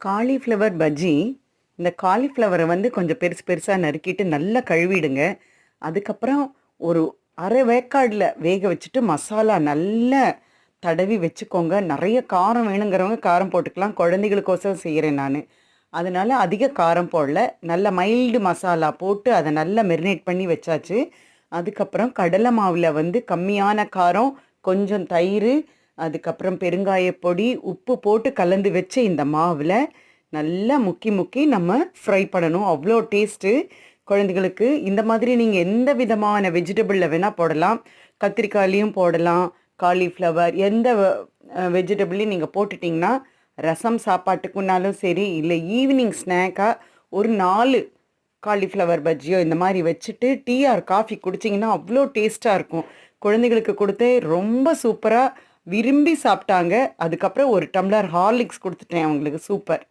Cauliflower bajji. இந்த காலிஃப்ளவரை வந்து கொஞ்சம் பெருசு பெருசா நறுக்கிட்டு நல்லா கழுவிடுங்க. அதுக்கப்புறம் ஒரு அரை வேக்காடுல வேக வச்சுட்டு மசாலா நல்லா தடவி வச்சுக்கோங்க. நெறைய காரம் வேணுங்கிறவங்க காரம் போட்டுக்கலாம். குழந்தைகளுக்கோசரம் செய்கிறேன் நானு. அதனால அதிக காரம் போடல. நல்ல மைல்டு மசாலா போட்டு அத நல்லா மெரினேட் பண்ணி வச்சாச்சு. அதுக்கப்புறம் கடலை மாவுல வந்து கம்மியான காரம், கொஞ்சம் தயிரு, அதுக்கப்புறம் பெருங்காயப் பொடி, உப்பு போட்டு கலந்து வச்ச இந்த மாவுல நல்லா முக்கி முக்கி நம்ம ஃப்ரை பண்ணணும். அவ்வளோ டேஸ்ட்டு. குழந்தைகளுக்கு இந்த மாதிரி நீங்கள் எந்த விதமான வெஜிடபிளில் வேணால் போடலாம். கத்திரிக்காயிலையும் போடலாம், காலிஃப்ளவர் எந்த வெஜிடபிளையும் நீங்கள் போட்டுட்டிங்கன்னா ரசம் சாப்பாட்டுக்குன்னாலும் சரி, இல்லை ஈவினிங் ஸ்நாக்காக ஒரு 4 காலிஃப்ளவர் பஜ்ஜியோ இந்த மாதிரி வச்சுட்டு டீ ஆர் காஃபி குடிச்சிங்கன்னா அவ்வளோ டேஸ்ட்டாக இருக்கும். குழந்தைகளுக்கு கொடுத்தே ரொம்ப சூப்பராக விரும்பி சாப்பிட்டாங்க. அதுக்கப்புறம் ஒரு டம்ளர் ஹார்லிக்ஸ் கொடுத்துட்டேன் அவங்களுக்கு. சூப்பர்.